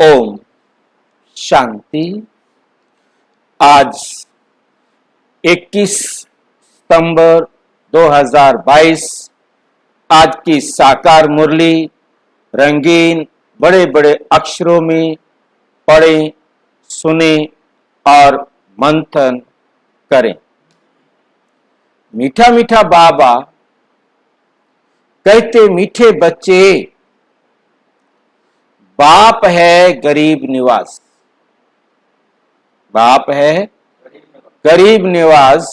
ओम शांति। आज 21 सितंबर 2022 आज की साकार मुरली रंगीन बड़े बड़े अक्षरों में पढ़ें, सुने और मंथन करें। मीठा मीठा बाबा कहते, मीठे बच्चे, बाप है गरीब निवास, बाप है गरीब निवास।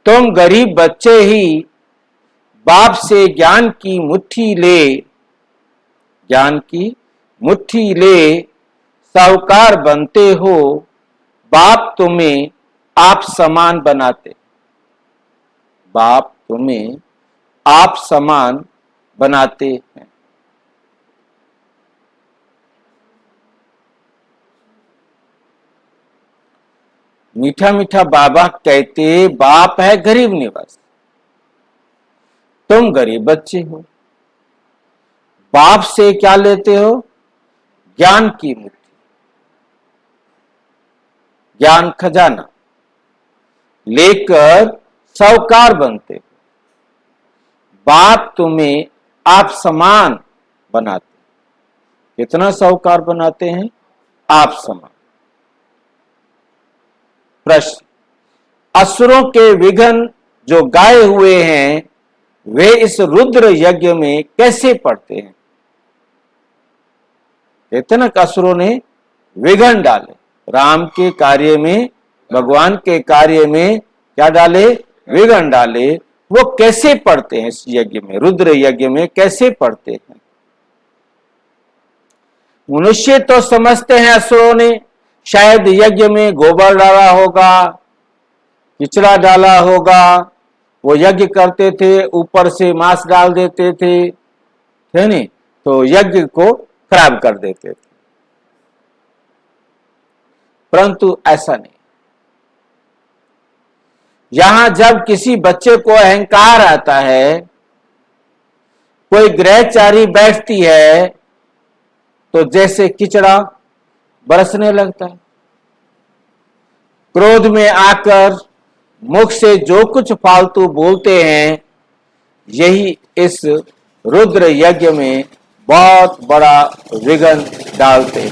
तुम गरीब बच्चे ही बाप से ज्ञान की मुट्ठी ले, ज्ञान की मुट्ठी ले साहूकार बनते हो। बाप तुम्हें आप समान बनाते, बाप तुम्हें आप समान बनाते हैं। मीठा मीठा बाबा कहते, बाप है गरीब निवास, तुम गरीब बच्चे हो। बाप से क्या लेते हो? ज्ञान की मुट्ठी, ज्ञान खजाना लेकर साहूकार बनते हो। बाप तुम्हें आप समान बनाते, कितना साहूकार बनाते हैं? आप समान। प्रश्न, असुरों के विघ्न जो गाए हुए हैं वे इस रुद्र यज्ञ में कैसे पड़ते हैं? कितने असुरों ने विघ्न डाले राम के कार्य में, भगवान के कार्य में क्या डाले? विघ्न डाले। वो कैसे पड़ते हैं? इस यज्ञ में, रुद्र यज्ञ में कैसे पड़ते हैं? मनुष्य तो समझते हैं असुरों ने शायद यज्ञ में गोबर डाला होगा, किचड़ा डाला होगा, वो यज्ञ करते थे, ऊपर से मांस डाल देते थे, है नहीं, तो यज्ञ को खराब कर देते थे। परंतु ऐसा नहीं। यहां जब किसी बच्चे को अहंकार आता है, कोई ग्रहचारी बैठती है, तो जैसे किचड़ा बरसने लगता है। क्रोध में आकर मुख से जो कुछ फालतू बोलते हैं, यही इस रुद्र यज्ञ में बहुत बड़ा विघ्न डालते हैं।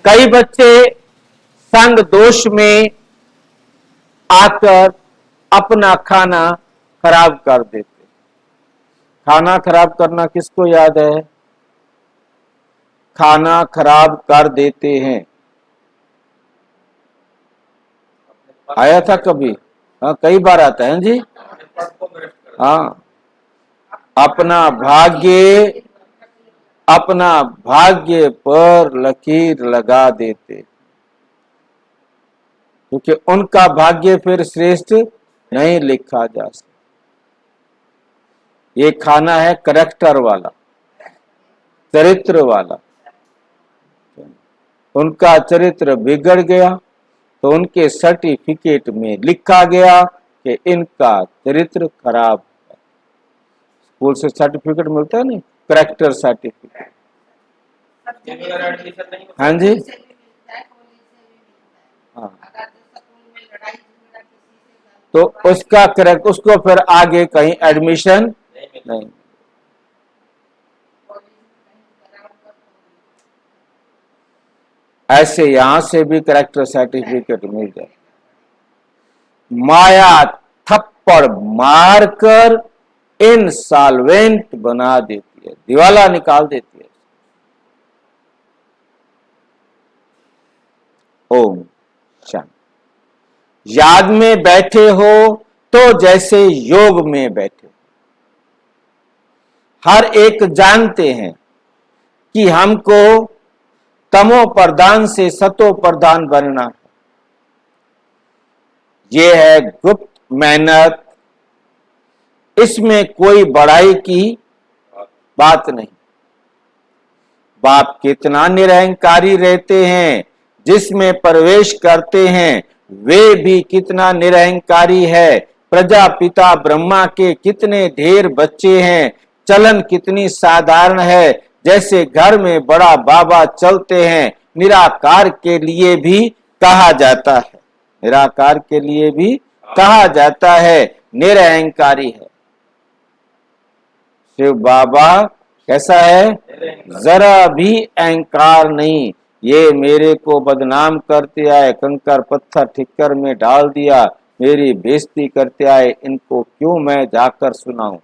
कई बच्चे संग दोष में आकर अपना खाना खराब कर देते। खाना खराब करना किसको याद है? खाना खराब कर देते हैं। आया था कभी? हाँ, कई बार आता है जी। हाँ, अपना भाग्य पर लकीर लगा देते, क्योंकि उनका भाग्य फिर श्रेष्ठ नहीं लिखा जा सकता। ये खाना है करैक्टर वाला, चरित्र वाला। उनका चरित्र बिगड़ गया तो उनके सर्टिफिकेट में लिखा गया कि इनका चरित्र खराब है। स्कूल से सर्टिफिकेट मिलता है नहीं, करैक्टर सर्टिफिकेट। हाँ जी, हाँ, तो उसका करेक्ट, उसको फिर आगे कहीं एडमिशन नहीं। ऐसे यहां से भी करैक्टर सर्टिफिकेट मिल जाए। माया थप्पड़ मारकर इनसॉल्वेंट बना देती है, दिवाला निकाल देती है। ओम शांति। याद में बैठे हो तो जैसे योग में बैठे। हर एक जानते हैं कि हमको तमो प्रधान से सतो प्रधान बनना है। यह है गुप्त मेहनत, इसमें कोई बड़ाई की बात नहीं। बाप कितना निरहंकारी रहते हैं, जिसमें प्रवेश करते हैं वे भी कितना निरहंकारी है। प्रजापिता ब्रह्मा के कितने ढेर बच्चे हैं, चलन कितनी साधारण है, जैसे घर में बड़ा बाबा चलते हैं, निराकार के लिए भी कहा जाता है, निराकार के लिए भी कहा जाता है, निरअहंकारी है। शिव बाबा कैसा है? जरा भी अहंकार नहीं। ये मेरे को बदनाम करते आए, कंकर पत्थर ठिक्कर में डाल दिया, मेरी बेइज्जती करते आए, इनको क्यों मैं जाकर सुनाऊं?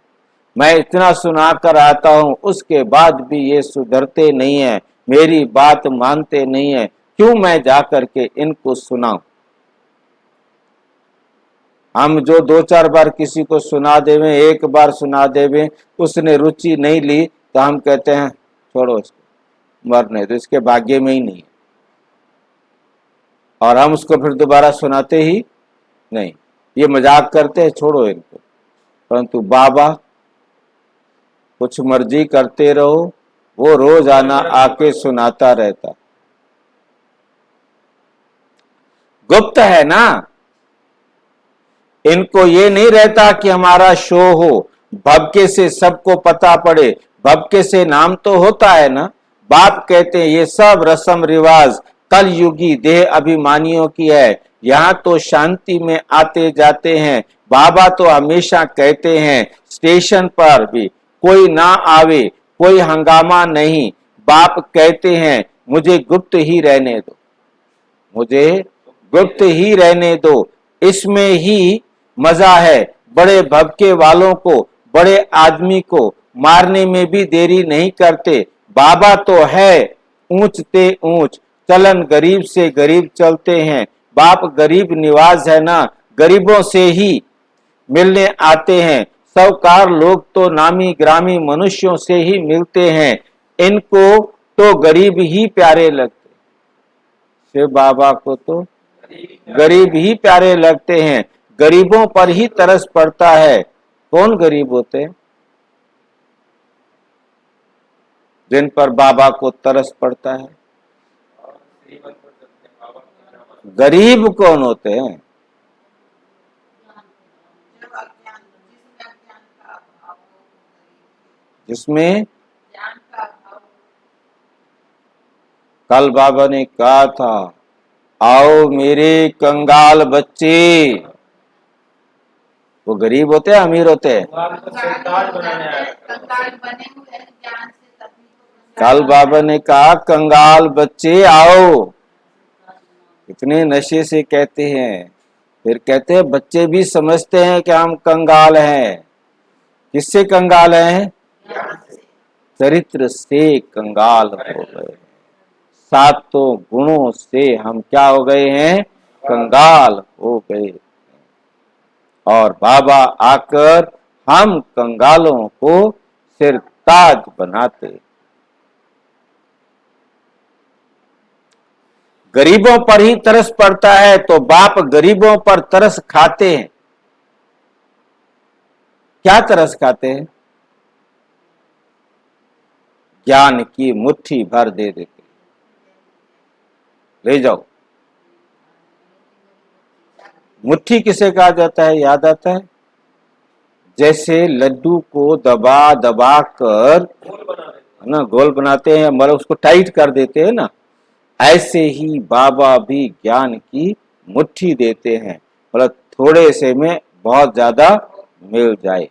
मैं इतना सुना कर आता हूं, उसके बाद भी ये सुधरते नहीं है, मेरी बात मानते नहीं है, क्यों मैं जाकर के इनको सुनाऊं? हम जो 2-4 बार किसी को सुना देवे, एक बार सुना देवे, उसने रुचि नहीं ली, तो हम कहते हैं छोड़ो इसको, मरने तो इसके भाग्य में ही नहीं है, और हम उसको फिर दोबारा सुनाते ही नहीं, ये मजाक करते हैं, छोड़ो इनको। परंतु बाबा कुछ मर्जी करते रहो, वो रोज आना आके सुनाता रहता। गुप्त है ना, इनको ये नहीं रहता कि हमारा शो हो, भबके से सबको पता पड़े, भबके से नाम तो होता है ना। बाप कहते हैं ये सब रस्म रिवाज कल युगी देह अभिमानियों की है, यहाँ तो शांति में आते जाते हैं। बाबा तो हमेशा कहते हैं स्टेशन पर भी कोई ना आवे, कोई हंगामा नहीं। बाप कहते हैं मुझे गुप्त ही रहने दो, मुझे गुप्त ही रहने दो, इसमें ही मजा है। बड़े भबके वालों को, बड़े आदमी को मारने में भी देरी नहीं करते। बाबा तो है ऊंच ते ऊंच, चलन गरीब से गरीब चलते हैं। बाप गरीब निवाज है ना, गरीबों से ही मिलने आते हैं। साहूकार लोग तो नामी ग्रामी मनुष्यों से ही मिलते हैं, इनको तो गरीब ही प्यारे लगते। शिव बाबा को तो गरीब ही प्यारे लगते हैं, गरीबों पर ही तरस पड़ता है। कौन गरीब होते हैं जिन पर बाबा को तरस पड़ता है? गरीब कौन होते हैं? जिसमें कल बाबा ने कहा था, आओ मेरे कंगाल बच्चे। वो गरीब होते हैं अमीर होते हैं? कल बाबा ने कहा कंगाल बच्चे आओ, इतने नशे से कहते हैं। फिर कहते हैं बच्चे भी समझते हैं कि हम कंगाल हैं। किससे कंगाल हैं? चरित्र से कंगाल हो गए, सातों गुणों से हम क्या हो गए हैं? कंगाल हो गए। और बाबा आकर हम कंगालों को सिरताज बनाते। गरीबों पर ही तरस पड़ता है तो बाप गरीबों पर तरस खाते हैं। क्या तरस खाते हैं? ज्ञान की मुट्ठी भर दे देते, ले जाओ। मुट्ठी किसे कहा जाता है? याद आता है? जैसे लड्डू को दबा दबा कर ना गोल बनाते हैं, मतलब उसको टाइट कर देते हैं ना, ऐसे ही बाबा भी ज्ञान की मुट्ठी देते हैं, मतलब थोड़े से में बहुत ज्यादा मिल जाए।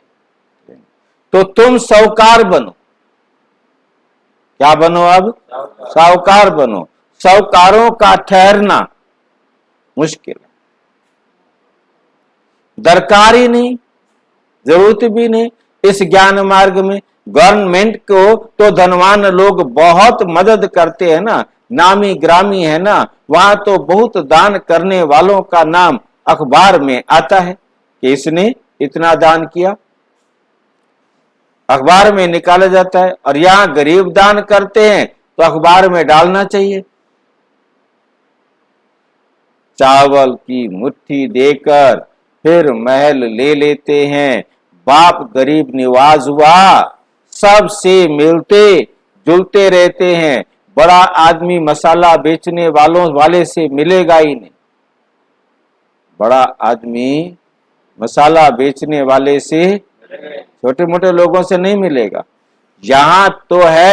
तो तुम साहूकार बनो। क्या बनो? अब साहूकार बनो। साहूकारों का ठहरना मुश्किल है, दरकार ही नहीं, जरूरत भी नहीं इस ज्ञान मार्ग में। गवर्नमेंट को तो धनवान लोग बहुत मदद करते हैं ना, नामी ग्रामी है ना, वहां तो बहुत दान करने वालों का नाम अखबार में आता है कि इसने इतना दान किया, अखबार में निकाला जाता है। और यहां गरीब दान करते हैं तो अखबार में डालना चाहिए। चावल की मुट्ठी देकर फिर महल ले लेते हैं। बाप गरीब निवाज हुआ, सबसे मिलते जुलते रहते हैं। बड़ा आदमी मसाला बेचने वाले से मिलेगा ही नहीं, बड़ा आदमी मसाला बेचने वाले से, छोटे मोटे लोगों से नहीं मिलेगा। यहाँ तो है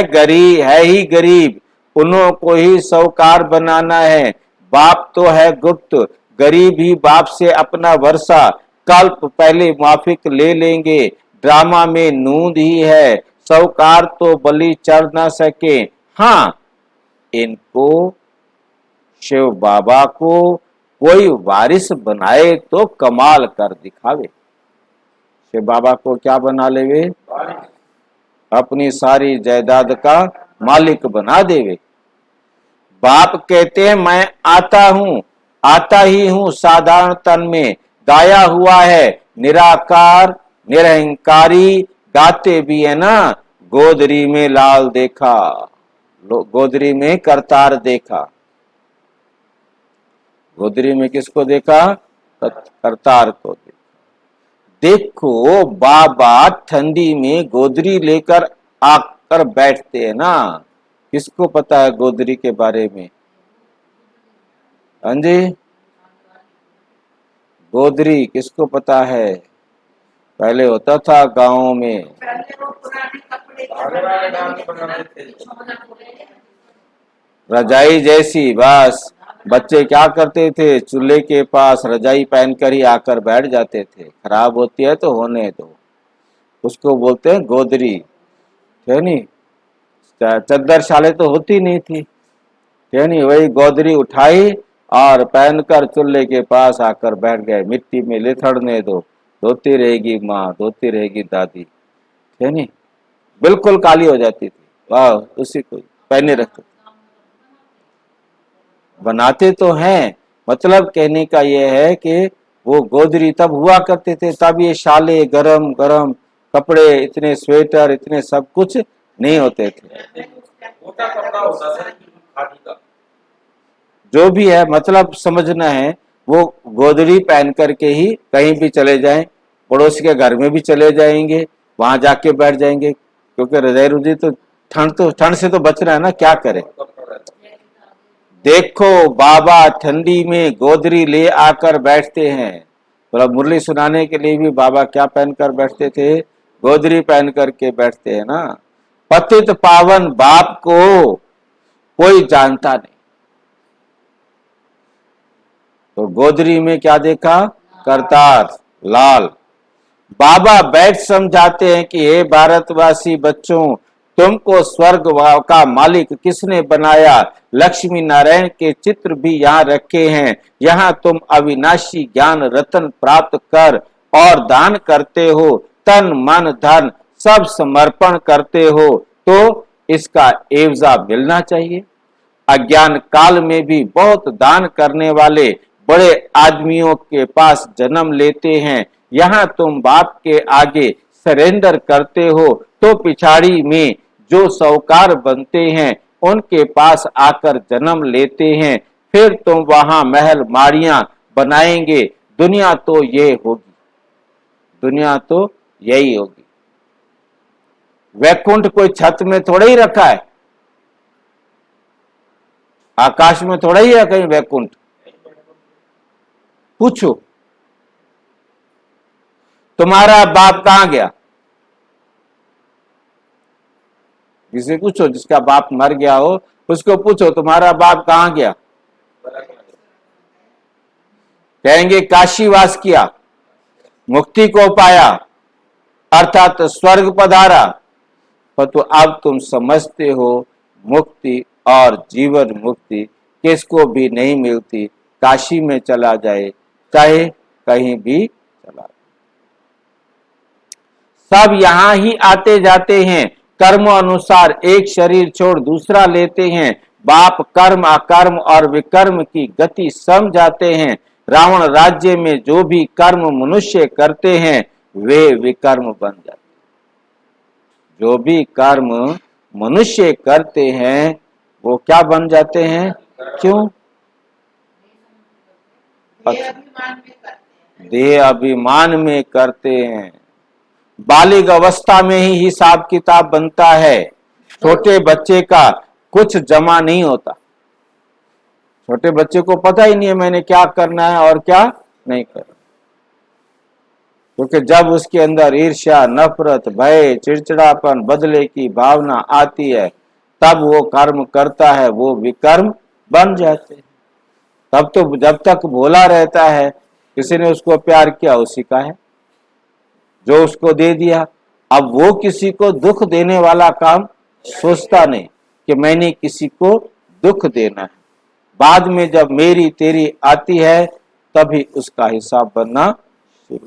ही गरीब, उन्हों को ही साहूकार बनाना है। बाप तो है गुप्त, गरीब ही बाप से अपना वर्षा कल्प पहले माफिक ले लेंगे। ड्रामा में नूंद ही है, साहूकार तो बलि चढ़ ना सके। हाँ, इनको शिव बाबा को कोई वारिस बनाए तो कमाल कर दिखावे। शिव बाबा को क्या बना लेवे? अपनी सारी जायदाद का मालिक बना देवे। बाप कहते हैं मैं आता ही हूं साधारण तन में, गाया हुआ है निराकार निरहंकारी, गाते भी है ना गोदरी में लाल देखा, गोदरी में करतार देखा। गोदरी में किसको देखा? करतार को देखा। देखो बाबा ठंडी में गोदरी लेकर आकर बैठते हैं ना। किसको पता है गोदरी के बारे में? हाँ जी, गोदरी किसको पता है? पहले होता था गांव में, रजाई जैसी। बस बच्चे क्या करते थे, चूल्हे के पास रजाई पहनकर ही आकर बैठ जाते थे। खराब होती है तो होने दो, उसको बोलते हैं गोदरी, है नहीं? चद्दर शाले तो होती नहीं थी, है नहीं? वही गोदरी उठाई और पहनकर चूल्हे के पास आकर बैठ गए। मिट्टी में लिथड़ने दो, धोती रहेगी माँ, धोती रहेगी दादी, है नहीं? बिल्कुल काली हो जाती थी, वाह, उसी को पहने रखते। बनाते तो हैं, मतलब कहने का यह है कि वो गोदरी तब हुआ करते थे, तब ये शाले गरम गरम कपड़े, इतने स्वेटर, इतने सब कुछ नहीं होते थे। मोटा कपड़ा होता था खादी का, जो भी है, मतलब समझना है, वो गोदरी पहन करके ही कहीं भी चले जाएं, पड़ोसी के घर में भी चले जाएंगे, वहां जाके बैठ जाएंगे, क्योंकि रजाई रुजी तो ठंड से तो बच रहा है ना, क्या करे। देखो बाबा ठंडी में गोदरी ले आकर बैठते हैं। थोड़ा मुरली सुनाने के लिए भी बाबा क्या पहनकर बैठते थे? गोदरी पहन करके बैठते हैं ना। पतित पावन बाप को कोई जानता नहीं, तो गोदरी में क्या देखा? करतार लाल। बाबा बैठ समझाते हैं कि हे भारतवासी बच्चों, तुमको स्वर्ग का मालिक किसने बनाया? लक्ष्मी नारायण के चित्र भी यहाँ रखे हैं। यहाँ तुम अविनाशी ज्ञान रतन प्राप्त कर और दान करते हो, तन मन धन सब समर्पण करते हो, तो इसका एवजा मिलना चाहिए। अज्ञान काल में भी बहुत दान करने वाले बड़े आदमियों के पास जन्म लेते हैं। यहाँ तुम बाप के आगे सरेंडर करते हो, तो पिछाड़ी में जो साहूकार बनते हैं उनके पास आकर जन्म लेते हैं। फिर तुम वहां महल माड़ियां बनाएंगे। दुनिया तो ये होगी, दुनिया तो यही होगी। वैकुंठ कोई छत में थोड़ा ही रखा है, आकाश में थोड़ा ही है कहीं वैकुंठ। पूछो तुम्हारा बाप कहां गया? किसी पूछो जिसका बाप मर गया हो, उसको पूछो तुम्हारा बाप कहां गया? कहेंगे काशीवास किया, मुक्ति को पाया, अर्थात स्वर्ग पधारा। पर तो अब तुम समझते हो मुक्ति और जीवन मुक्ति किसको भी नहीं मिलती। काशी में चला जाए चाहे कहीं भी चला जाए, सब यहां ही आते जाते हैं। कर्म अनुसार एक शरीर छोड़ दूसरा लेते हैं। बाप कर्म अकर्म और विकर्म की गति समझाते हैं। रावण राज्य में जो भी कर्म मनुष्य करते हैं वे विकर्म बन जाते हैं। जो भी कर्म मनुष्य करते हैं वो क्या बन जाते हैं? क्यों? देह अभिमान में करते हैं। बालिग अवस्था में ही हिसाब किताब बनता है। छोटे बच्चे का कुछ जमा नहीं होता। छोटे बच्चे को पता ही नहीं है मैंने क्या करना है और क्या नहीं करना। क्योंकि जब उसके अंदर ईर्ष्या, नफरत, भय, चिड़चिड़ापन, बदले की भावना आती है, तब वो कर्म करता है, वो विकर्म बन जाते हैं। तब तो जब तक भोला रहता है, किसी ने उसको प्यार किया, उसी का है, जो उसको दे दिया। अब वो किसी को दुख देने वाला काम सोचता नहीं कि मैंने किसी को दुख देना है। बाद में जब मेरी तेरी आती है, तभी उसका हिसाब बनना शुरू।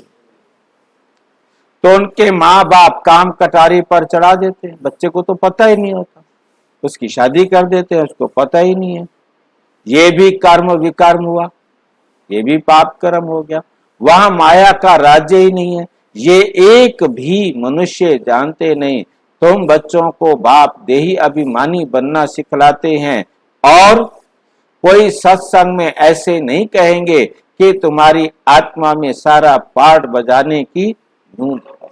तो उनके माँ बाप काम कटारी पर चढ़ा देते हैं, बच्चे को तो पता ही नहीं होता, उसकी शादी कर देते हैं, उसको पता ही नहीं है। ये भी कर्म विकर्म हुआ, ये भी पाप कर्म हो गया। वहां माया का राज्य ही नहीं है, ये एक भी मनुष्य जानते नहीं। तुम बच्चों को बाप देही अभिमानी बनना सिखलाते हैं, और कोई सत्संग में ऐसे नहीं कहेंगे कि तुम्हारी आत्मा में सारा पार्ट बजाने की धुन है।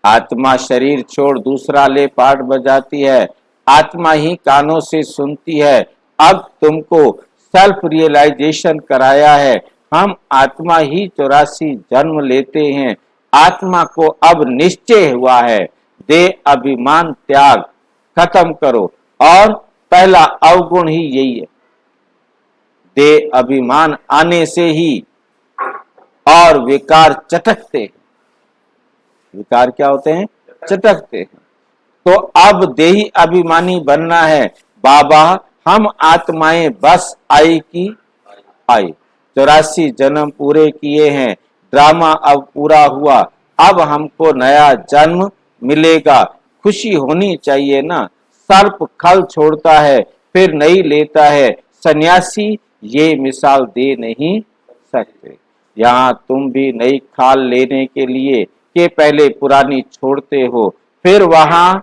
आत्मा शरीर छोड़ दूसरा ले पार्ट बजाती है, आत्मा ही कानों से सुनती है। अब तुमको सेल्फ रियलाइजेशन कराया है, हम आत्मा ही 84 जन्म लेते हैं। आत्मा को अब निश्चय हुआ है, दे अभिमान त्याग खत्म करो, और पहला अवगुण ही यही है। दे अभिमान आने से ही और विकार चटकते हैं। विकार क्या होते हैं? चटकते हैं। तो अब देही अभिमानी बनना है। बाबा हम आत्माएं बस आई की आई, 84 जन्म पूरे किए हैं, ड्रामा अब पूरा हुआ, अब हमको नया जन्म मिलेगा, खुशी होनी चाहिए ना। सर्प खल छोड़ता है फिर नहीं लेता है, सन्यासी ये मिसाल दे नहीं सकते। यहाँ तुम भी नई खाल लेने के लिए कि पहले पुरानी छोड़ते हो, फिर वहां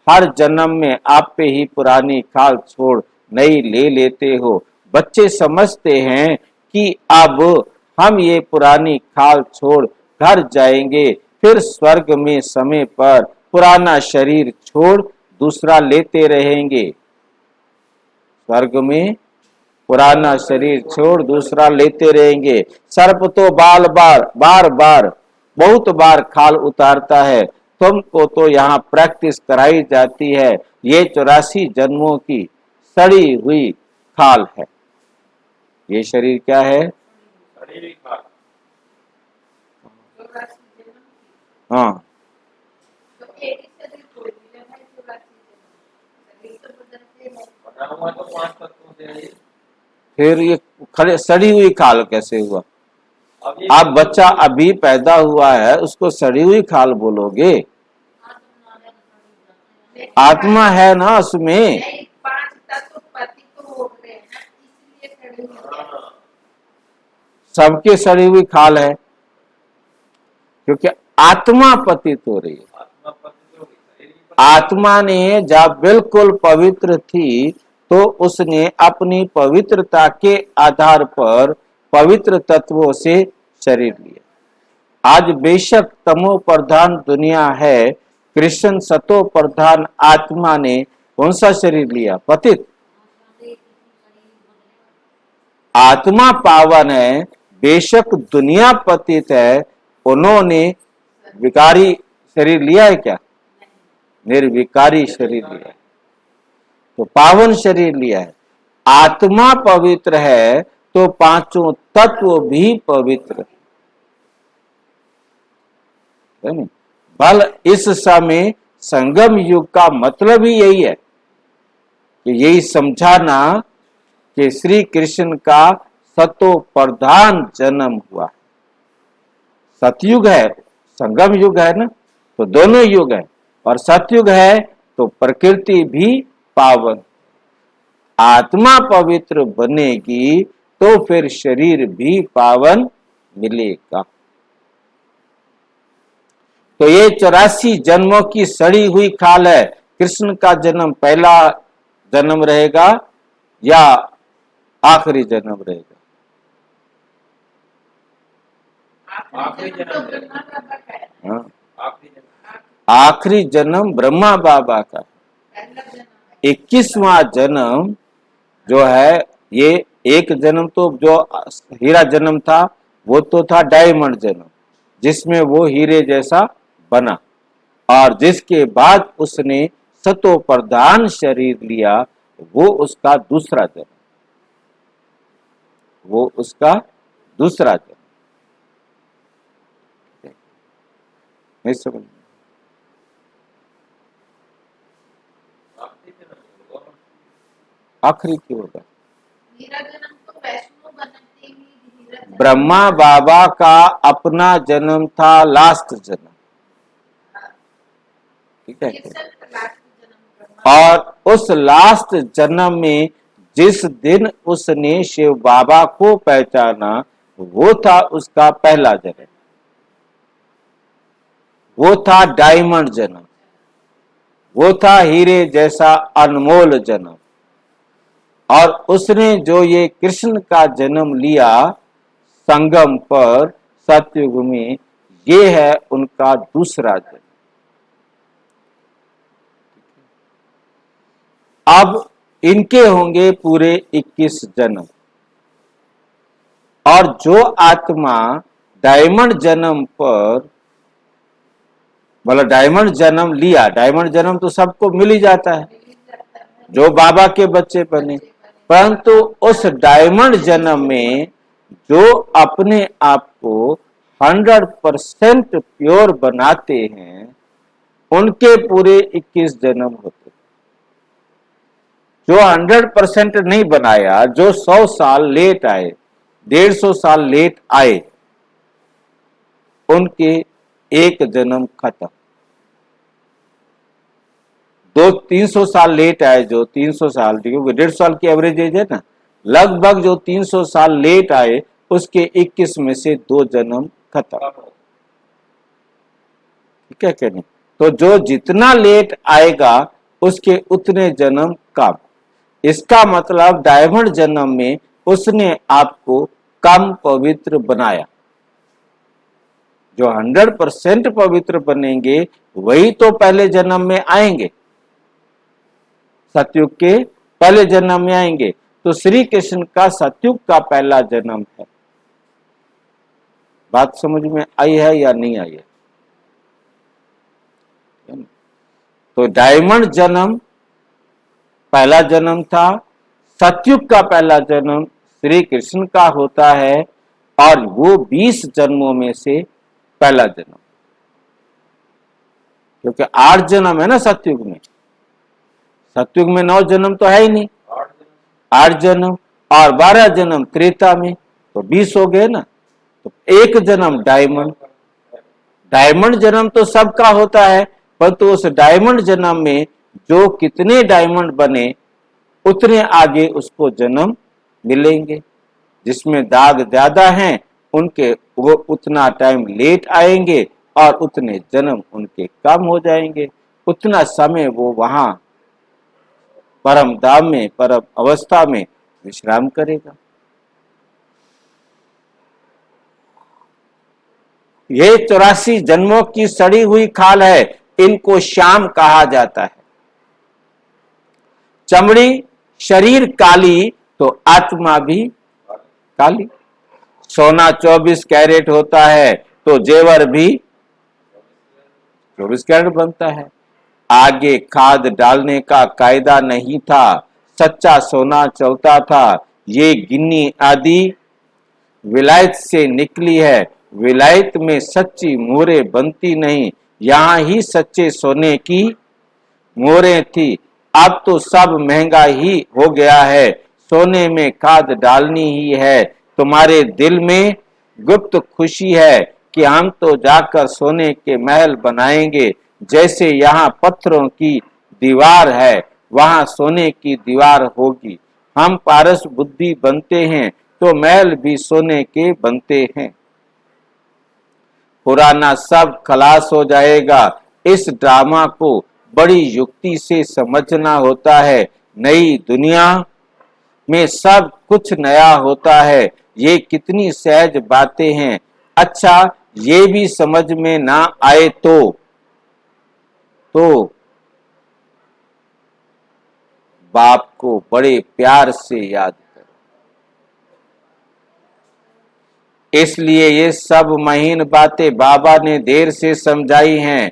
हर जन्म में आप पे ही पुरानी खाल छोड़ नई ले लेते हो। बच्चे समझते हैं कि अब हम ये पुरानी खाल छोड़ घर जाएंगे, फिर स्वर्ग में समय पर पुराना शरीर छोड़ दूसरा लेते रहेंगे। स्वर्ग में पुराना शरीर छोड़ दूसरा लेते रहेंगे। सर्प तो बार बार बहुत बार खाल उतारता है, तुमको तो यहाँ प्रैक्टिस कराई जाती है। ये 84 जन्मों की सड़ी हुई खाल है। ये शरीर क्या है? शरीर का हाँ, बना हुआ तो 5 तत्वों से है। फिर ये खड़े सड़ी हुई खाल कैसे हुआ? अब ये आप बच्चा अभी पैदा हुआ है, उसको सड़ी हुई खाल बोलोगे? आत्मा है ना उसमें। 5 तत्व पति तो हो गए हैं ना, इसलिए सड़ी हुई है। हाँ, सबके सड़ी हुई खाल है, क्योंकि आत्मा पतित हो रही है। आत्मा पति हो गई, शरीर भी पति। आत्मा ने जब बिल्कुल पवित्र थी, तो उसने अपनी पवित्रता के आधार पर पवित्र तत्वों से शरीर लिया। आज बेशक तमो प्रधान दुनिया है, कृष्ण सतो प्रधान आत्मा ने कौन सा शरीर लिया? पतित। आत्मा पावन है, बेशक दुनिया पतित है, उन्होंने विकारी शरीर लिया है क्या? निर्विकारी शरीर लिया है, तो पावन शरीर लिया है। आत्मा पवित्र है तो पांचों तत्व भी पवित्र है नहीं? बल इस समय संगम युग का मतलब ही यही है कि यही समझाना कि श्री कृष्ण का सतो प्रधान जन्म हुआ। सतयुग है, संगम युग है ना, तो दोनों युग है। और सतयुग है तो प्रकृति भी पावन। आत्मा पवित्र बनेगी तो फिर शरीर भी पावन मिलेगा। तो ये 84 जन्मों की सड़ी हुई खाल है। कृष्ण का जन्म पहला जन्म रहेगा या आखिरी जन्म रहेगा? आखिरी जन्म तो ब्रह्मा बाबा का है, हाँ, आखिरी जन्म। आखिरी जन्म ब्रह्मा बाबा का। पहला जन्म है। 21वां जन्म जो है, ये एक जन्म तो जो हीरा जन्म था, वो तो था डायमंड जन्म, जिसमें वो हीरे जैसा बना, और जिसके बाद उसने सतो प्रधान शरीर लिया, वो उसका दूसरा जन्म, वो उसका दूसरा जन्म। नहीं समझ? आखिरी जन्म होगा। आखिरी क्यों होगा? मेरा जन्म तो वैष्णो बनते ही धीरज जन्म। ब्रह्मा बाबा का अपना जन्म था, लास्ट जन्म, ठीक है। ये सब लास्ट जन्म ब्रह्मा। और उस लास्ट जन्म में जिस दिन उसने शिव बाबा को पहचाना, वो था उसका पहला जन्म, वो था डायमंड जन्म, वो था हीरे जैसा अनमोल जन्म। और उसने जो ये कृष्ण का जन्म लिया संगम पर सतयुग में, ये है उनका दूसरा जन्म। अब इनके होंगे पूरे 21 जन्म। और जो आत्मा डायमंड जन्म पर, मतलब डायमंड जन्म लिया, डायमंड जन्म तो सबको मिल ही जाता है जो बाबा के बच्चे बने, परंतु उस डायमंड जन्म में जो अपने आप को 100% प्योर बनाते हैं, उनके पूरे 21 जन्म होते हैं। जो 100% नहीं बनाया, जो 100 साल लेट आए, 150 साल लेट आए, उनके एक जन्म खत्म। 200-300 साल लेट आए, जो 300 साल, क्योंकि 150 साल की एवरेज एज है ना, लगभग जो 300 साल लेट आए, उसके 21 में से 2 जन्म खत्म। ठीक है क्या नहीं? तो जो जितना लेट आएगा, उसके उतने जन्म कम। इसका मतलब डायमंड जन्म में उसने आपको कम पवित्र बनाया। जो 100% पवित्र बनेंगे, वही तो पहले जन्म में आएंगे, सतयुग के पहले जन्म में आएंगे। तो श्री कृष्ण का सतयुग का पहला जन्म है। बात समझ में आई है या नहीं आई है? तो डायमंड जन्म पहला जन्म था, सतयुग का पहला जन्म श्री कृष्ण का होता है, और वो 20 जन्मों में से पहला जन्म, क्योंकि 8 जन्म है ना सतयुग में। सतयुग में 9 जन्म तो है ही नहीं, 8 जन्म और 12 जन्म त्रेता में, तो 20 हो गए ना। तो एक जन्म डायमंड, डायमंड जन्म तो सबका होता है, परंतु उस डायमंड जन्म में जो कितने डायमंड बने, उतने आगे उसको जन्म मिलेंगे। जिसमें दाग ज्यादा हैं, उनके वो उतना टाइम लेट आएंगे, और उतने जन्म उनके कम हो जाएंगे। उतना समय वो वहां परम धाम में, परम अवस्था में विश्राम करेगा। ये 84 जन्मों की सड़ी हुई खाल है, इनको श्याम कहा जाता है। चमड़ी शरीर काली, तो आत्मा भी काली। सोना 24 कैरेट होता है, तो जेवर भी 24 कैरेट बनता है। आगे खाद डालने का कायदा नहीं था, सच्चा सोना चलता था। ये गिन्नी आदि विलायत से निकली है। विलायत में सच्ची मोहरें बनती नहीं, यहाँ ही सच्चे सोने की मोहरें थी। अब तो सब महंगा ही हो गया है, सोने में खाद डालनी ही है। तुम्हारे दिल में गुप्त खुशी है कि हम तो जाकर सोने के महल बनाएंगे। जैसे यहाँ पत्थरों की दीवार है, वहां सोने की दीवार होगी। हम पारस बुद्धि बनते हैं, तो महल भी सोने के बनते हैं। पुराना सब खलास हो जाएगा। इस ड्रामा को बड़ी युक्ति से समझना होता है। नई दुनिया में सब कुछ नया होता है। ये कितनी सहज बातें हैं। अच्छा, ये भी समझ में ना आए तो बाप को बड़े प्यार से याद करो। इसलिए ये सब महीन बातें बाबा ने देर से समझाई हैं।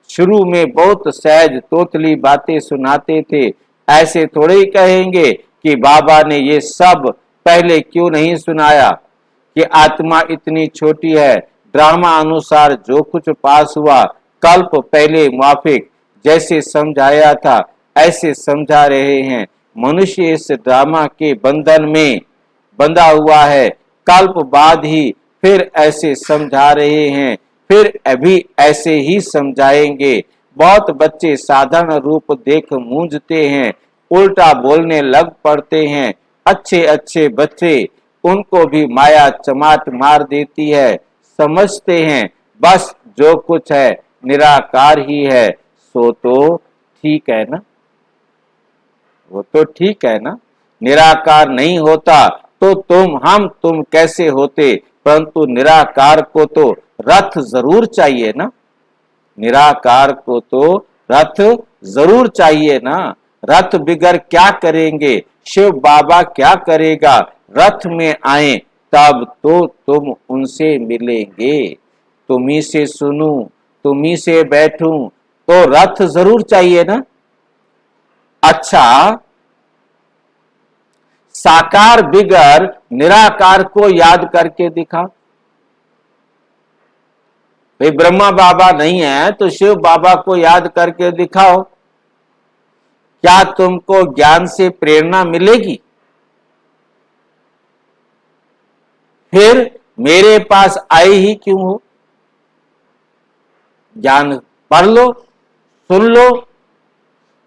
शुरू में बहुत सहज तोतली बातें सुनाते थे। ऐसे थोड़े ही कहेंगे कि बाबा ने ये सब पहले क्यों नहीं सुनाया, कि आत्मा इतनी छोटी है। ड्रामा अनुसार जो कुछ पास हुआ, कल्प पहले माफिक जैसे समझाया था ऐसे समझा रहे हैं। मनुष्य इस ड्रामा के बंधन में बंधा हुआ है। कल्प बाद ही फिर ऐसे समझा रहे हैं, फिर अभी ऐसे ही समझाएंगे। बहुत बच्चे साधारण रूप देख मूंझते हैं, उल्टा बोलने लग पड़ते हैं। अच्छे अच्छे बच्चे, उनको भी माया चमाट मार देती है। समझते हैं बस जो कुछ है निराकार ही है। सो तो ठीक है ना, वो तो ठीक है ना। निराकार नहीं होता तो तुम कैसे होते। परंतु निराकार को तो रथ जरूर चाहिए ना, निराकार को तो रथ जरूर चाहिए ना। रथ बिगर क्या करेंगे, शिव बाबा क्या करेगा। रथ में आए तब तो तुम उनसे मिलेंगे। तुम्ही से सुनूं, तुम्ही से बैठूं, तो रथ जरूर चाहिए ना। अच्छा, साकार बिगर निराकार को याद करके दिखा। भाई ब्रह्मा बाबा नहीं है तो शिव बाबा को याद करके दिखाओ। क्या तुमको ज्ञान से प्रेरणा मिलेगी? फिर मेरे पास आए ही क्यों हो? ज्ञान पढ़ लो, सुन लो।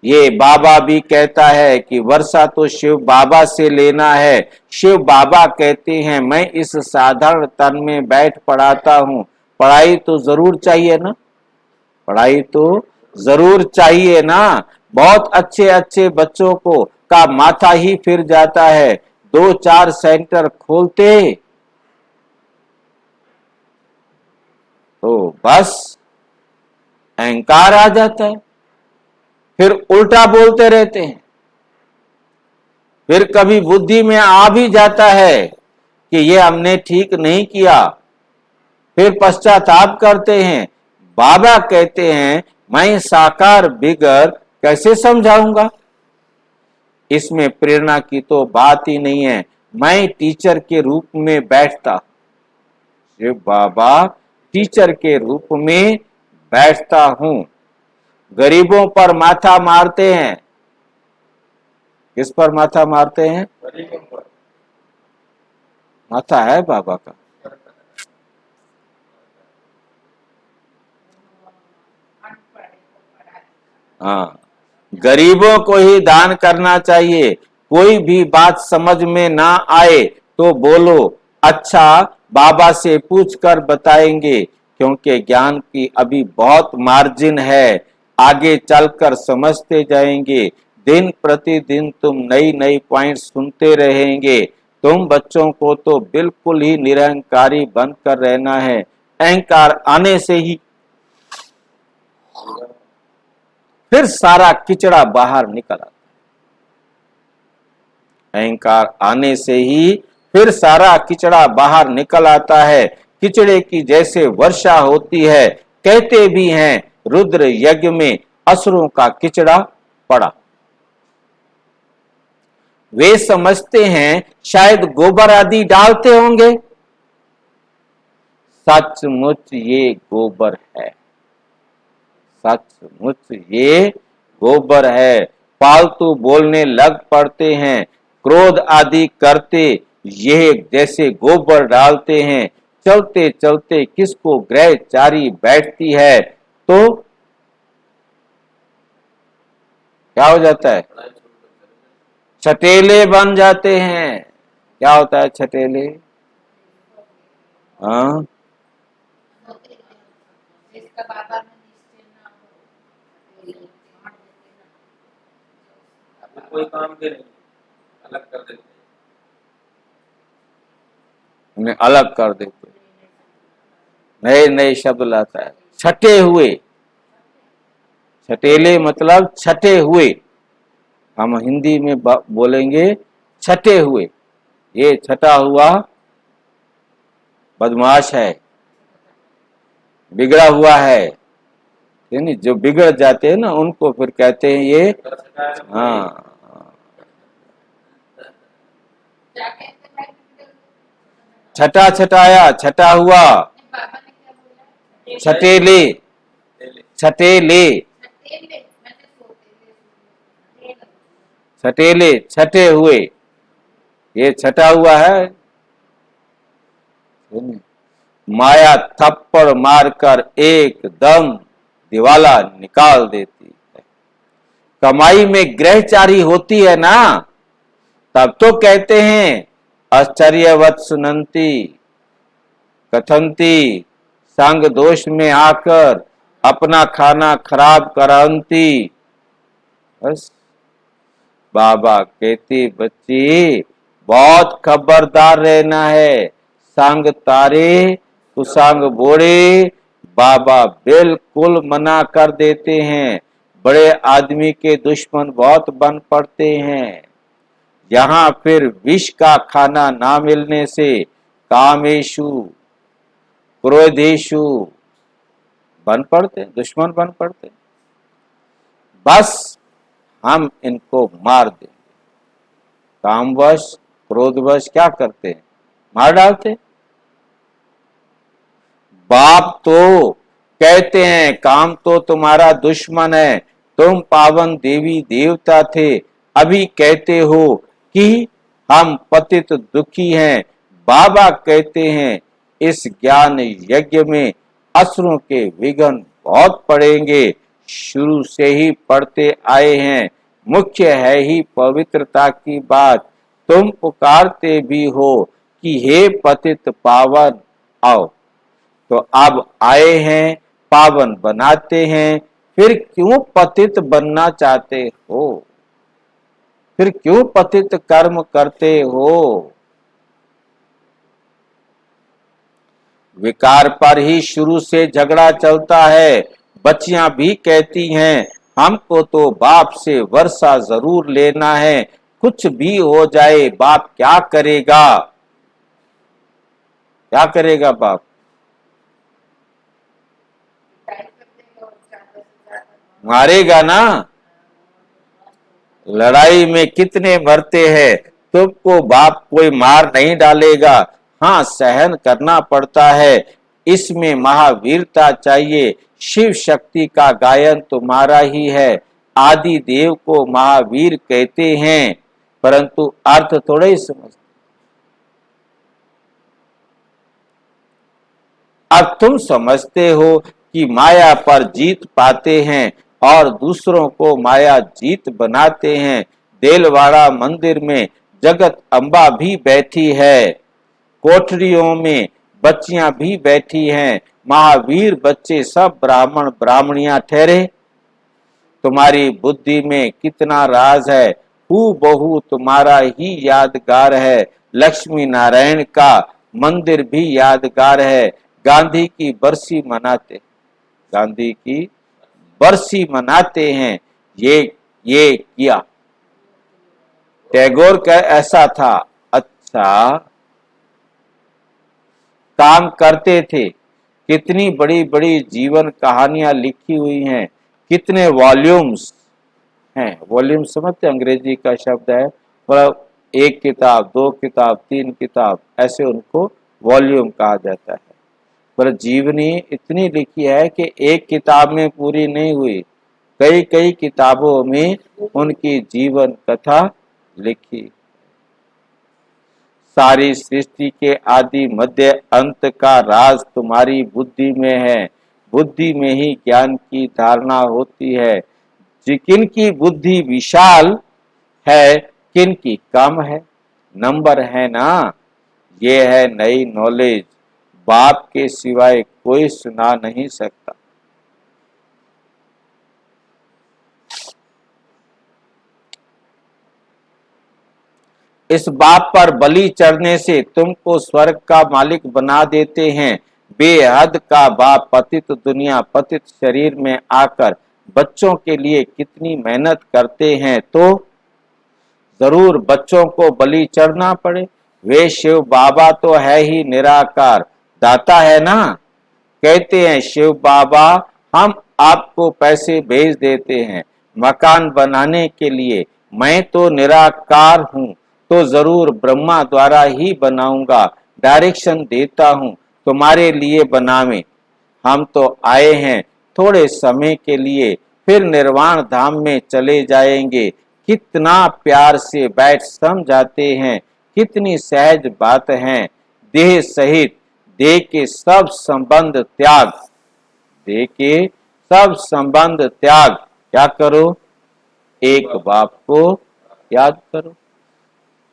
ये बाबा भी कहता है कि वर्षा तो शिव बाबा से लेना है। शिव बाबा कहते हैं मैं इस साधारण तन में बैठ पढ़ाता हूं। पढ़ाई तो जरूर चाहिए ना, पढ़ाई तो जरूर चाहिए ना। बहुत अच्छे अच्छे बच्चों को का माथा ही फिर जाता है। 2-4 सेंटर खोलते तो बस अहंकार आ जाता है, फिर उल्टा बोलते रहते हैं। फिर कभी बुद्धि में आ भी जाता है कि ये हमने ठीक नहीं किया, फिर पश्चाताप करते हैं। बाबा कहते हैं मैं साकार बिगर कैसे समझाऊंगा। इसमें प्रेरणा की तो बात ही नहीं है। मैं टीचर के रूप में बैठता, शिव बाबा टीचर के रूप में बैठता हूं। गरीबों पर माथा मारते हैं। किस पर माथा मारते हैं? गरीबों पर। माथा है बाबा का। अनपढ़ को पढ़ा। हाँ, गरीबों को ही दान करना चाहिए। कोई भी बात समझ में ना आए तो बोलो अच्छा बाबा से पूछकर बताएंगे, क्योंकि ज्ञान की अभी बहुत मार्जिन है। आगे चलकर समझते जाएंगे। दिन प्रतिदिन तुम नई नई पॉइंट सुनते रहेंगे। तुम बच्चों को तो बिल्कुल ही निरहंकारी बनकर रहना है। अहंकार आने से ही फिर सारा किचड़ा बाहर निकल आता। अहंकार आने से ही फिर सारा किचड़ा बाहर निकल आता है। किचड़े की जैसे वर्षा होती है। कहते भी हैं रुद्र यज्ञ में असुरों का किचड़ा पड़ा। वे समझते हैं शायद गोबर आदि डालते होंगे। सचमुच ये गोबर है, सचमुच ये गोबर है। फालतू बोलने लग पड़ते हैं, क्रोध आदि करते ये जैसे गोबर डालते हैं। चलते चलते किसको ग्रह चारी बैठती है तो क्या हो जाता है? छटेले बन जाते हैं। क्या होता है छटेले? हाँ, जिसका बाबा में निश्चय ना हो तो ये बांट देते ना। आपको कोई काम के नहीं, अलग कर देते हैं। उन्हें अलग कर देते, नए नए शब्द लाता है। छटे हुए, छटेले मतलब छटे हुए। हम हिंदी में बोलेंगे छटे हुए। ये छटा हुआ बदमाश है, बिगड़ा हुआ है, यानी जो बिगड़ जाते हैं ना उनको फिर कहते हैं ये, हाँ, क्या कहते हैं भाई? छटा छटाया, छटा हुआ, बाबा ने क्या बोला? छटेले, छटेले, छठेले, मैंने सोतेले सुना। छटेले, छटे हुए, ये छटा हुआ है। माया थप्पड़ मारकर एकदम दिवाला निकाल देती है। कमाई में ग्रहचारी होती है ना, तब तो कहते हैं आश्चर्यवत सुनंती कथंती, संग दोष में आकर अपना खाना खराब करांती। बस बाबा कहते बच्चे बहुत खबरदार रहना है, संग तारे कुसंग बोड़े। बाबा बिल्कुल मना कर देते हैं, बड़े आदमी के दुश्मन बहुत बन पड़ते हैं। यहाँ फिर विष का खाना ना मिलने से कामेशु क्रोधेशु बन पड़ते, दुश्मन बन पड़ते। बस हम इनको मार देंगे। कामवश क्रोधवश क्या करते हैं, मार डालते। बाप तो कहते हैं काम तो तुम्हारा दुश्मन है, तुम पावन देवी देवता थे, अभी कहते हो कि हम पतित दुखी हैं। बाबा कहते हैं इस ज्ञान यज्ञ में असुरों के विघ्न बहुत पड़ेंगे, शुरू से ही पढ़ते आए हैं। मुख्य है ही पवित्रता की बात, तुम पुकारते भी हो कि हे पतित पावन आओ, तो अब आए हैं पावन बनाते हैं। फिर क्यों पतित बनना चाहते हो, फिर क्यों पतित कर्म करते हो। विकार पर ही शुरू से झगड़ा चलता है। बच्चियां भी कहती हैं हमको तो बाप से वर्षा जरूर लेना है, कुछ भी हो जाए बाप क्या करेगा, क्या करेगा बाप, मारेगा ना। लड़ाई में कितने मरते हैं, तुमको बाप कोई मार नहीं डालेगा, हाँ सहन करना पड़ता है, इसमें महावीरता चाहिए। शिव शक्ति का गायन तुम्हारा ही है, आदि देव को महावीर कहते हैं, परंतु अर्थ थोड़ा ही समझते। अब तुम समझते हो कि माया पर जीत पाते हैं और दूसरों को माया जीत बनाते हैं। देलवाड़ा मंदिर में जगत अम्बा भी बैठी है, कोठरियों में बच्चियां भी बैठी हैं, महावीर बच्चे सब ब्राह्मण ब्राह्मणियां ठहरे। तुम्हारी बुद्धि में कितना राज है, हूबहू तुम्हारा ही यादगार है। लक्ष्मी नारायण का मंदिर भी यादगार है। गांधी की बरसी मनाते, गांधी की बरसी मनाते हैं, ये किया। टैगोर का ऐसा था, अच्छा काम करते थे। कितनी बड़ी बड़ी जीवन कहानियां लिखी हुई हैं, कितने वॉल्यूम्स हैं। वॉल्यूम समझते, अंग्रेजी का शब्द है, और एक किताब, दो किताब, तीन किताब, ऐसे उनको वॉल्यूम कहा जाता है। पर जीवनी इतनी लिखी है कि एक किताब में पूरी नहीं हुई, कई कई किताबों में उनकी जीवन कथा लिखी। सारी सृष्टि के आदि मध्य अंत का राज तुम्हारी बुद्धि में है। बुद्धि में ही ज्ञान की धारणा होती है। किन की बुद्धि विशाल है, किन की कम है, नंबर है ना। ये है नई नॉलेज, बाप के सिवाय कोई सुना नहीं सकता। इस बाप पर बलि चढ़ने से तुमको स्वर्ग का मालिक बना देते हैं। बेहद का बाप पतित दुनिया, पतित शरीर में आकर बच्चों के लिए कितनी मेहनत करते हैं, तो जरूर बच्चों को बलि चढ़ना पड़े। वे शिव बाबा तो है ही निराकार, दाता है ना। कहते हैं शिव बाबा हम आपको पैसे भेज देते हैं मकान बनाने के लिए, मैं तो निराकार हूँ तो जरूर ब्रह्मा द्वारा ही बनाऊंगा, डायरेक्शन देता हूँ तुम्हारे लिए बनावे। हम तो आए हैं थोड़े समय के लिए, फिर निर्वाण धाम में चले जाएंगे। कितना प्यार से बैठ समझाते हैं, कितनी सहज बात है। देह सहित देह के सब संबंध त्याग, देह के सब संबंध त्याग, क्या करो, एक बाप को याद करो।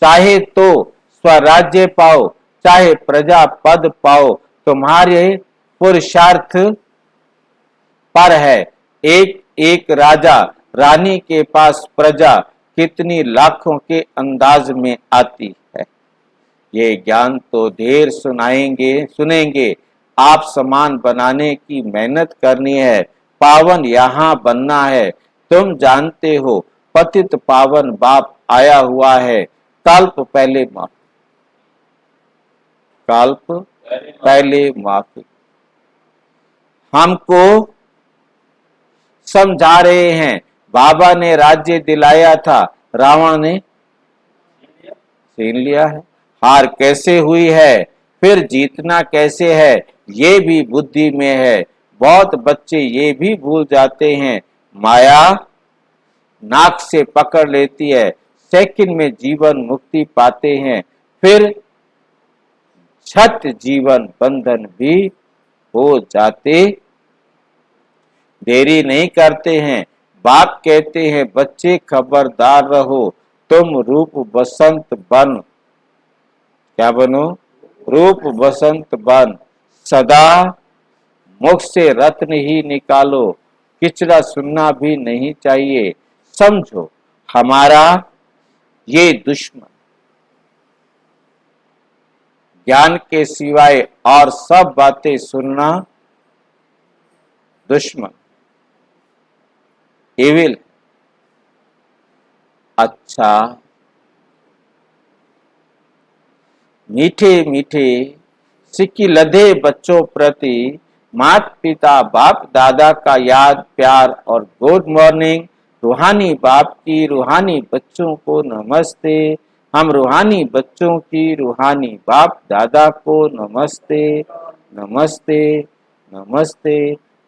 चाहे तो स्वराज्य पाओ, चाहे प्रजा पद पाओ, तुम्हारे पुरुषार्थ पर है। एक एक राजा रानी के पास प्रजा कितनी लाखों के अंदाज में आती है। ये ज्ञान तो ढेर सुनेंगे। आप समान बनाने की मेहनत करनी है, पावन यहाँ बनना है। तुम जानते हो पतित पावन बाप आया हुआ है, कल्प पहले माफी, कल्प पहले माफी। हमको समझा रहे हैं, बाबा ने राज्य दिलाया था, रावण ने छीन लिया है। हार कैसे हुई है, फिर जीतना कैसे है, ये भी बुद्धि में है। बहुत बच्चे ये भी भूल जाते हैं, माया नाक से पकड़ लेती है, सेकंड में जीवन मुक्ति पाते हैं, फिर छत जीवन बंधन भी हो जाते। देरी नहीं करते हैं। बाप कहते हैं बच्चे खबरदार रहो, तुम रूप बसंत बन, क्या बनो, रूप बसंत बन। सदा मुख से रत्न ही निकालो, किचरा सुनना भी नहीं चाहिए। समझो हमारा ये दुश्मन ज्ञान के सिवाय और सब बातें सुनना दुश्मन, एविल। अच्छा, मीठे मीठे सिक्की लधे बच्चों प्रति माता पिता बाप दादा का याद प्यार और गुड मॉर्निंग। रूहानी बाप की रूहानी बच्चों को नमस्ते। हम रूहानी बच्चों की रूहानी बाप दादा को नमस्ते नमस्ते नमस्ते।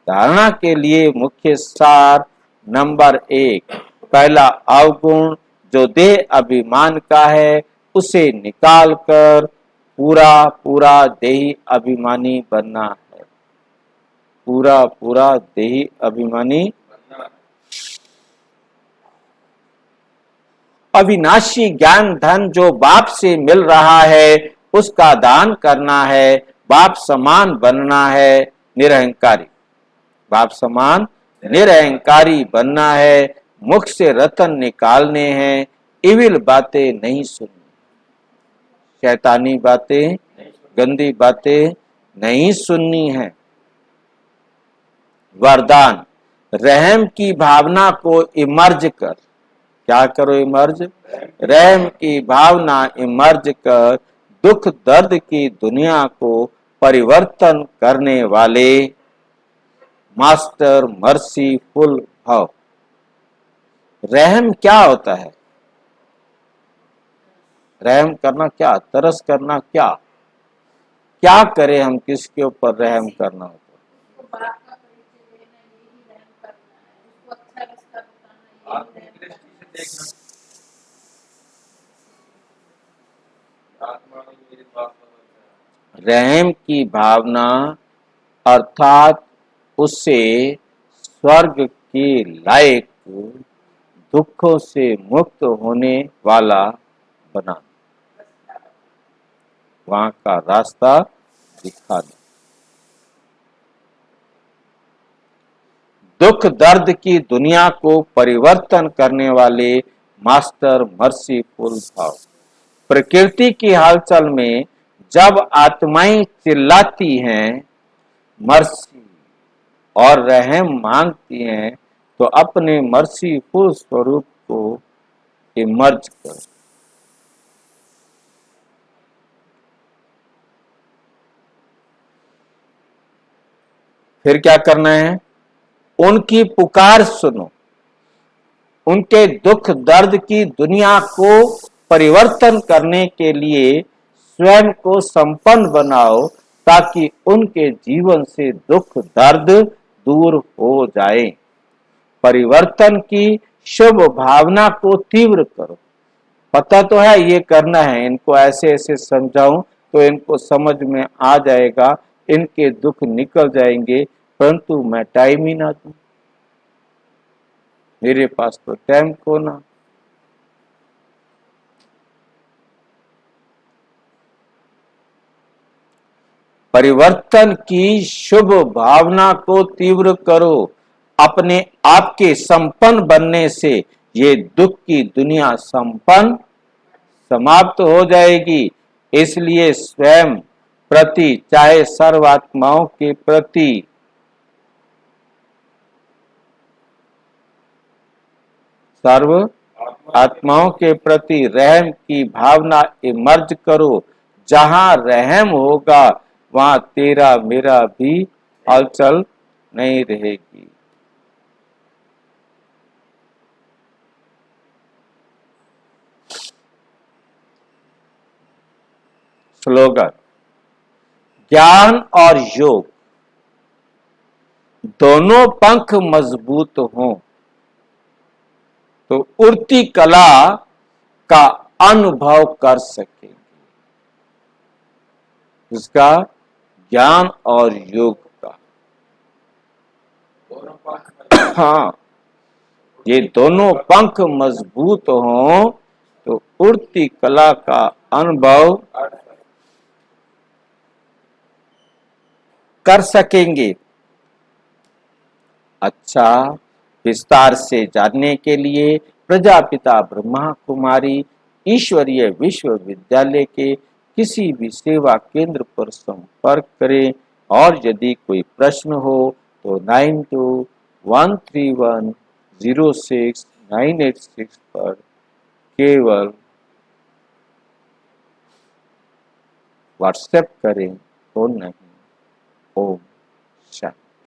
धारणा के लिए मुख्य सार नंबर 1, पहला अवगुण जो देह अभिमान का है उसे निकालकर पूरा पूरा देही अभिमानी बनना है। पूरा पूरा देही अभिमानी, अविनाशी ज्ञान धन जो बाप से मिल रहा है उसका दान करना है। बाप समान बनना है, निरहंकारी, बाप समान निरहंकारी बनना है। मुख से रतन निकालने हैं, इविल बातें नहीं सुननी, शैतानी बातें गंदी बातें नहीं सुननी है। वरदान, रहम की भावना को इमर्ज कर, क्या करो, इमर्ज, रहम की भावना इमर्ज कर दुख दर्द की दुनिया को परिवर्तन करने वाले मास्टर मर्सीफुल भव। रहम क्या होता है, रहम करना क्या, तरस करना क्या, क्या करें हम, किसके ऊपर रहम करना होता है। उसको बाप का परिचय देना, यही रहम करना है। उसको अच्छा रास्ता बताना, आत्म यही की रहम दृष्टि से करना देखना, आत्मा में मेरे पास समझ रहम की भावना अर्थात उससे स्वर्ग के लायक दुखों से मुक्त होने वाला बना, वहां का रास्ता दिखाना। दुख दर्द की दुनिया को परिवर्तन करने वाले मास्टर मर्सीफुल भाव। प्रकृति की हलचल में जब आत्माएं चिल्लाती हैं मर्सी और रहम मांगती हैं, तो अपने मर्सीफुल स्वरूप को इमर्ज करो। फिर क्या करना है? उनकी पुकार सुनो, उनके दुख दर्द की दुनिया को परिवर्तन करने के लिए स्वयं को संपन्न बनाओ, ताकि उनके जीवन से दुख दर्द दूर हो जाए। परिवर्तन की शुभ भावना को तीव्र करो। पता तो है ये करना है, इनको ऐसे ऐसे समझाऊं तो इनको समझ में आ जाएगा, इनके दुख निकल जाएंगे, परंतु मैं टाइम ही ना दूं, मेरे पास तो टाइम को ना। परिवर्तन की शुभ भावना को तीव्र करो। अपने आप के संपन्न बनने से ये दुख की दुनिया संपन्न समाप्त हो जाएगी। इसलिए स्वयं प्रति, चाहे सर्वात्माओं के प्रति, सर्व आत्माओं के प्रति रहम की भावना इमर्ज करो। जहां रहम होगा वहां तेरा मेरा भी हलचल नहीं रहेगी। स्लोगन: ज्ञान और योग दोनों पंख मजबूत हों तो उड़ती कला का अनुभव कर सकेंगे। इसका ज्ञान और योग का, दोनों पंख हाँ, ये दोनों पंख मजबूत हों तो उड़ती कला का अनुभव कर सकेंगे। अच्छा, विस्तार से जानने के लिए प्रजापिता ब्रह्मा कुमारी ईश्वरीय विश्वविद्यालय के किसी भी सेवा केंद्र पर संपर्क करें, और यदि कोई प्रश्न हो तो 9213106986 पर केवल व्हाट्सएप करें, फोन नहीं। ओम